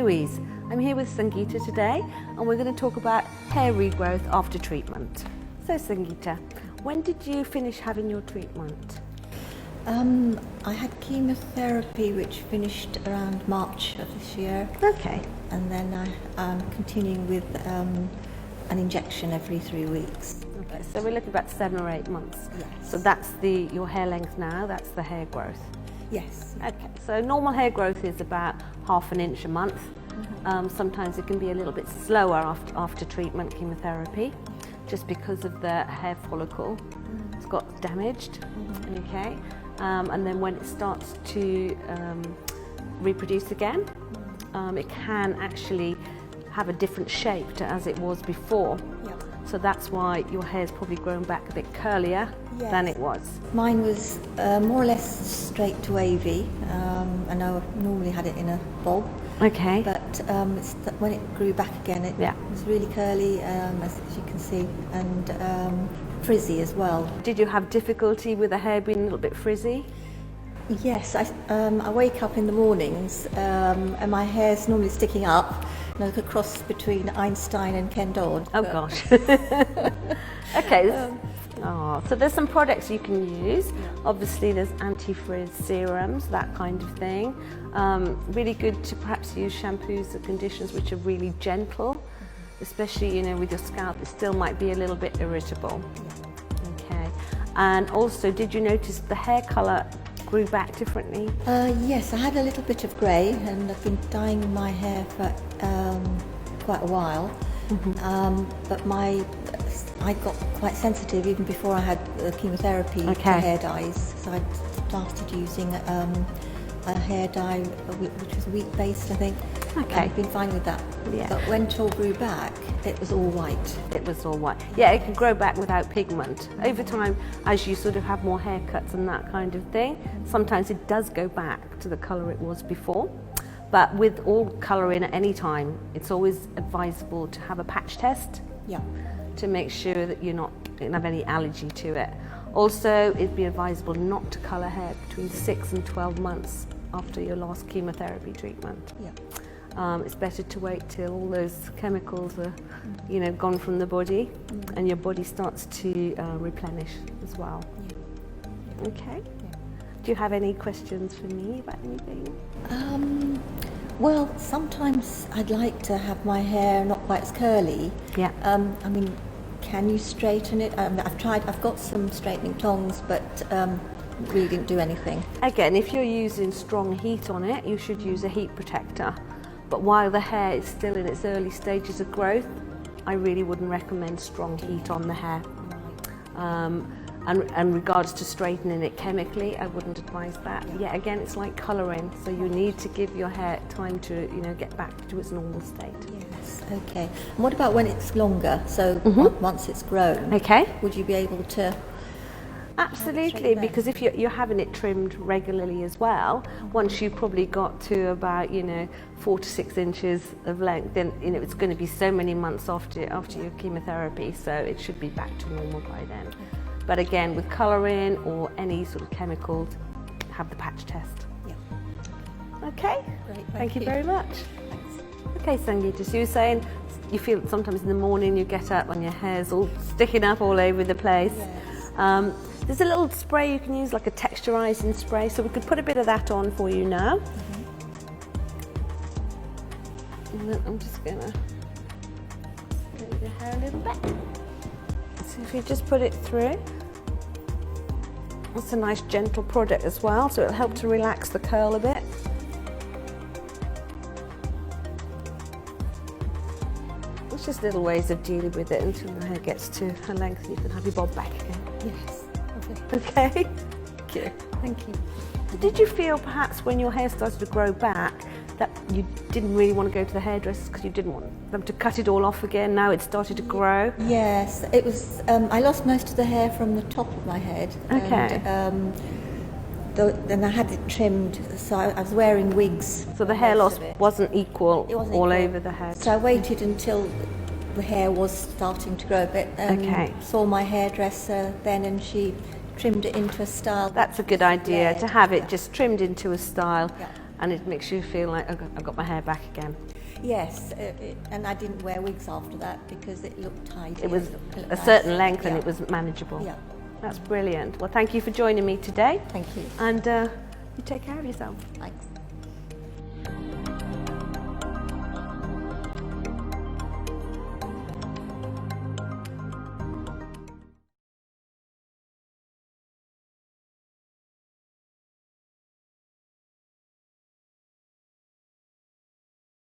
Louise. I'm here with Sangeeta today and we're going to talk about hair regrowth after treatment. So Sangeeta, when did you finish having your treatment? I had chemotherapy which finished around March of this year. Okay. And then I'm continuing with an injection every 3 weeks. Okay, so we're looking about 7 or 8 months. Yes. So that's your hair length now, that's the hair growth. Yes. Okay, so normal hair growth is about ½ an inch a month. Sometimes it can be a little bit slower after treatment chemotherapy, just because of the hair follicle. It's got damaged, okay? And then when it starts to reproduce again, it can actually have a different shape to as it was before. Yep. So that's why your hair's probably grown back a bit curlier than it was. Mine was more or less straight to wavy. I know I normally had it in a bob. Okay. But when it grew back again, it was really curly, as you can see, and frizzy as well. Did you have difficulty with the hair being a little bit frizzy? Yes, I wake up in the mornings and my hair's normally sticking up, like a cross between Einstein and Ken Dodd. Oh gosh. Okay. So there's some products you can use. Obviously there's anti-frizz serums, that kind of thing. Really good to perhaps use shampoos or conditioners which are really gentle, especially with your scalp. It still might be a little bit irritable. Okay. And also, did you notice the hair colour grew back differently? Yes, I had a little bit of grey, and I've been dyeing my hair for quite a while. But I got quite sensitive even before I had chemotherapy to hair dyes. So I started using a hair dye which was wheat-based, I think. Okay. I've been fine with that. Yeah. But when it all grew back, it was all white. It was all white. Yeah, it can grow back without pigment. Over time, as you sort of have more haircuts and that kind of thing, sometimes it does go back to the colour it was before. But with all colouring at any time, it's always advisable to have a patch test. Yeah. To make sure that you don't have any allergy to it. Also, it'd be advisable not to colour hair between 6 and 12 months after your last chemotherapy treatment. Yeah. It's better to wait till all those chemicals are, gone from the body, and your body starts to replenish as well. Yeah. Okay. Yeah. Do you have any questions for me about anything? Well, sometimes I'd like to have my hair not quite as curly. Yeah. I mean, can you straighten it? I've got some straightening tongs, but really didn't do anything. Again, if you're using strong heat on it, you should use a heat protector. But while the hair is still in its early stages of growth, I really wouldn't recommend strong heat on the hair. And regards to straightening it chemically, I wouldn't advise that. Yeah, again, it's like colouring, so you need to give your hair time to, get back to its normal state. Yes, okay. And what about when it's longer? So once it's grown, would you be able to? Absolutely, because if you're having it trimmed regularly as well, once you've probably got to about 4 to 6 inches of length, then it's going to be so many months after your chemotherapy, so it should be back to normal by then. But again, with colouring or any sort of chemicals, have the patch test. Yeah. Okay. Great. Thank you very much. Thanks. Okay, Sangeeta, so you were saying you feel sometimes in the morning you get up and your hair's all sticking up all over the place. Yes. There's a little spray you can use, like a texturizing spray, so we could put a bit of that on for you now. And then I'm just going to move your hair a little bit. So if you just put it through, it's a nice gentle product as well, so it'll help to relax the curl a bit. It's just little ways of dealing with it until the hair gets to a length and you can have your bob back again. Yes. Okay. Thank you. Thank you. Did you feel perhaps when your hair started to grow back that you didn't really want to go to the hairdressers because you didn't want them to cut it all off again? Now it started to grow. Yes, it was. I lost most of the hair from the top of my head. Okay. And, then I had it trimmed, so I was wearing wigs. So the hair loss wasn't equal all over the head. So I waited until the hair was starting to grow a bit. Saw my hairdresser then, and she trimmed it into a style. That's a good idea, to have it just trimmed into a style, and it makes you feel like I've got my hair back again. Yes, and I didn't wear wigs after that because it looked tidy. It was looked a nice. certain length and Yeah. it was manageable. Yeah. That's brilliant. Well, thank you for joining me today. Thank you. And you take care of yourself. Thanks.